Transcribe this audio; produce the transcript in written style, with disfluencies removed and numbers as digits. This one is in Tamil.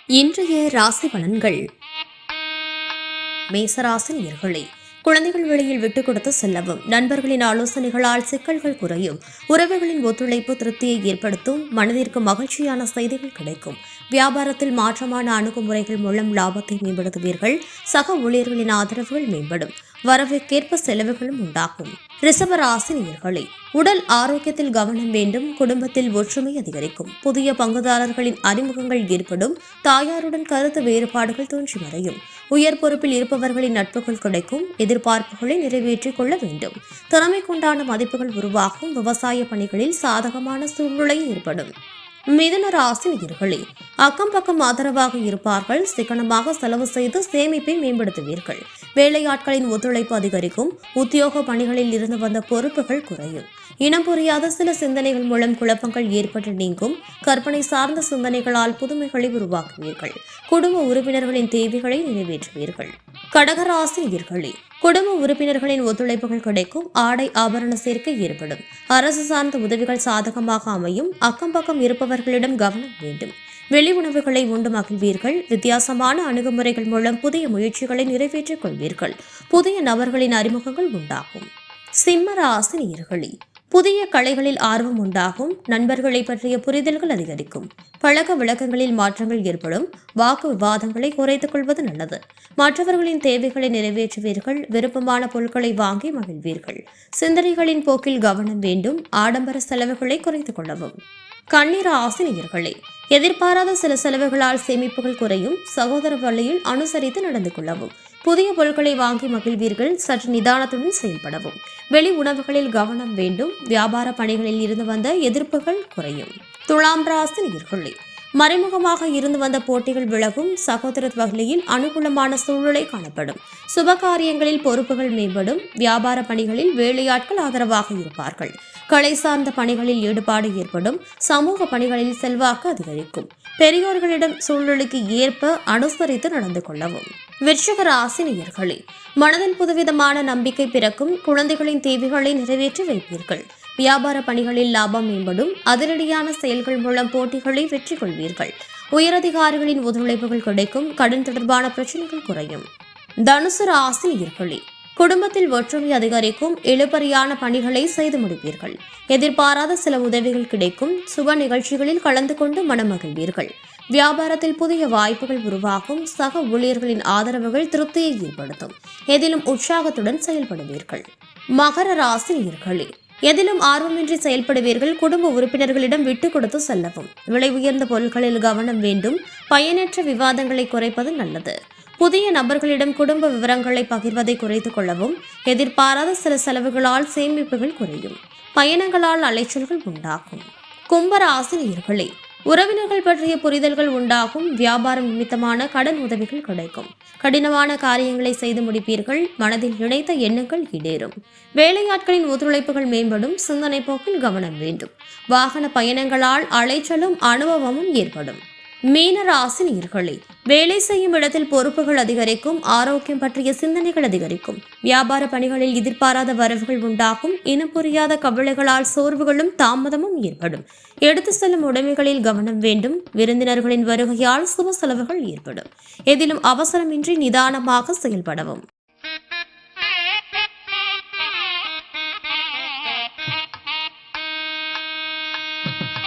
இன்றைய ராசி பலன்கள். மேசராசி நேயர்களே, குழந்தைகள் வெளியில் விட்டுக் கொடுத்து செல்லவும், நண்பர்களின் ஆலோசனைகளால் சிக்கல்கள் குறையும், உறவுகளின் ஒத்துழைப்பு திருப்தியை ஏற்படுத்தும், மனதிற்கு மகிழ்ச்சியான செய்திகள் கிடைக்கும், வியாபாரத்தில் மாற்றமான அணுகுமுறைகள் மூலம் லாபத்தை மேம்படுத்துவீர்கள், சக ஊழியர்களின் ஆதரவுகள் மேம்படும், வரவுக்கேற்ப செலவுகளும் உண்டாகும். ரிஷப ராசி நேயர்களே, உடல் ஆரோக்கியத்தில் கவனம் வேண்டும், குடும்பத்தில் ஒற்றுமை அதிகரிக்கும், புதிய பங்குதாரர்களின் அறிமுகங்கள் ஏற்படும், தாயாருடன் கருத்து வேறுபாடுகள் தோன்றி மறையும், உயர் பொறுப்பில் இருப்பவர்களின் நட்புகள் கிடைக்கும், எதிர்பார்ப்புகளை நிறைவேற்றிக் கொள்ள வேண்டும், திறமை கொண்டான மதிப்புகள் உருவாகும், விவசாய பணிகளில் சாதகமான சூழ்நிலை ஏற்படும். மிதுன ராசி நேயர்களே, அக்கம் பக்கம் ஆதரவாக இருப்பார்கள், சிக்கனமாக செலவு செய்து சேமிப்பை மேம்படுத்துவீர்கள், வேலையாட்களின் ஒத்துழைப்பு அதிகரிக்கும், உத்தியோக பணிகளில் இருந்து வந்த பொறுப்புகள் குறையும், இனம் புரியாத சில சிந்தனைகள் மூலம் குழப்பங்கள் ஏற்பட்டு நீங்கும், கற்பனை சார்ந்த சிந்தனைகளால் புதுமைகளை உருவாக்குவீர்கள், குடும்ப உறுப்பினர்களின் தேவைகளை நிறைவேற்றுவீர்கள். கடகராசி நேயர்களே, குடும்ப உறுப்பினர்களின் ஒத்துழைப்புகள் கிடைக்கும், ஆடை ஆபரண சேர்க்கை ஏற்படும், அரசு சார்ந்த உதவிகள் சாதகமாக அமையும், அக்கம் பக்கம் இருப்பவர்களிடம் கவனம் வேண்டும், வெளி உணவுகளை உண்டு மகிழ்வீர்கள், வித்தியாசமான அணுகுமுறைகள் மூலம் புதிய முயற்சிகளை நிறைவேற்றிக் கொள்வீர்கள், புதிய நபர்களின் அறிமுகங்கள் உண்டாகும். சிம்ம ராசி நேயர்களே, புதிய கலைகளில் ஆர்வம் உண்டாகும், நண்பர்களை பற்றிய புரிதல்கள் அதிகரிக்கும், பழக்க வழக்கங்களில் மாற்றங்கள் ஏற்படும், வாக்கு விவாதங்களை குறைத்துக் கொள்வது நல்லது, மற்றவர்களின் தேவைகளை நிறைவேற்றுவீர்கள், விருப்பமான பொருட்களை வாங்கி மகிழ்வீர்கள், சிந்தனைகளின் போக்கில் கவனம் வேண்டும், ஆடம்பர செலவுகளை குறைத்துக் கொள்ளவும். கன்னிரா ராசி நேயர்களே, எதிர்பாராத சில செலவுகளால் சேமிப்புகள் குறையும், சகோதர வழியில் அனுசரித்து நடந்து கொள்ளவும், புதிய பொருட்களை வாங்கி மகிழ்வீர்கள், சற்று நிதானத்துடன் செயல்படவும், வெளி உணவுகளில் கவனம் வேண்டும், வியாபார பணிகளில் இருந்து வந்த எதிர்ப்புகள் குறையும். துலாம் ராசி நேயர்களே, மறைமுகமாக இருந்து வந்த போட்டிகள் விலகும், சகோதரத்துவ வகையில் அனுகூலமான சூழ்நிலை காணப்படும், சுபகாரியங்களில் பொறுப்புகள் மேம்படும், வியாபார பணிகளில் வேலையாட்கள் ஆதரவாக இருப்பார்கள், கலை சார்ந்த பணிகளில் ஈடுபாடு ஏற்படும், சமூக பணிகளில் செல்வாக்கு அதிகரிக்கும், பெரியோர்களிடம் சூழ்நிலைக்கு ஏற்ப அனுசரித்து நடந்து கொள்ளவும். விருச்சிக ராசி நேயர்களே, மனதில் புதுவிதமான நம்பிக்கை பிறக்கும், குழந்தைகளின் தேவைகளை நிறைவேற்றி வைப்பீர்கள், வியாபார பணிகளில் லாபம் மேம்படும், அதிரடியான செயல்கள் மூலம் போட்டிகளை வெற்றி கொள்வீர்கள், உயரதிகாரிகளின் ஒத்துழைப்புகள் கிடைக்கும், கடன் தொடர்பான பிரச்சனைகள் குறையும். தனுசு ராசி நேயர்களே, குடும்பத்தில் ஒற்றுமை அதிகரிக்கும், இழுபறியான பணிகளை செய்து முடிப்பீர்கள், எதிர்பாராத சில உதவிகள் கிடைக்கும், சுப நிகழ்ச்சிகளில் கலந்து கொண்டு மனமகிழ்வீர்கள், வியாபாரத்தில் புதிய வாய்ப்புகள் உருவாகும், சக ஊழியர்களின் ஆதரவுகள் திருப்தியை ஏற்படுத்தும், எதிலும் உற்சாகத்துடன் செயல்படுவீர்கள். மகர ராசி நேயர்களே, எதிலும் ஆர்வமின்றி செயல்படுவீர்கள், குடும்ப உறுப்பினர்களிடம் விட்டுக் கொடுத்து செல்லவும், விலை உயர்ந்த பொருட்களில் கவனம் வேண்டும், பயனற்ற விவாதங்களை குறைப்பது நல்லது, புதிய நபர்களிடம் குடும்ப விவரங்களை பகிர்வதை குறைத்துக் கொள்ளவும், எதிர்பாராத சில செலவுகளால் சேமிப்புகள் குறையும், பயணங்களால் அலைச்சல்கள் உண்டாகும். கும்பராசி நேயர்களே, உறவினர்கள் பற்றிய புரிதல்கள் உண்டாகும், வியாபாரம் நிமித்தமான கடன் உதவிகள் கிடைக்கும், கடினமான காரியங்களை செய்து முடிப்பீர்கள், மனதில் நினைத்த எண்ணங்கள் ஈடேறும், வேலையாட்களின் ஒத்துழைப்புகள் மேம்படும், சிந்தனை போக்கில் கவனம் வேண்டும், வாகன பயணங்களால் அலைச்சலும் அனுபவமும் ஏற்படும். மீன ராசி நேயர்களே, வேலை செய்யும் இடத்தில் பொறுப்புகள் அதிகரிக்கும், ஆரோக்கியம் பற்றிய சிந்தனைகள் அதிகரிக்கும், வியாபார பணிகளில் எதிர்பாராத வரவுகள் உண்டாகும், இனம் புரியாத கவலைகளால் சோர்வுகளும் தாமதமும் ஏற்படும், எடுத்து செல்லும் உடைமைகளில் கவனம் வேண்டும், விருந்தினர்களின் வருகையால் சுப செலவுகள் ஏற்படும், எதிலும் அவசரமின்றி நிதானமாக செயல்படவும்.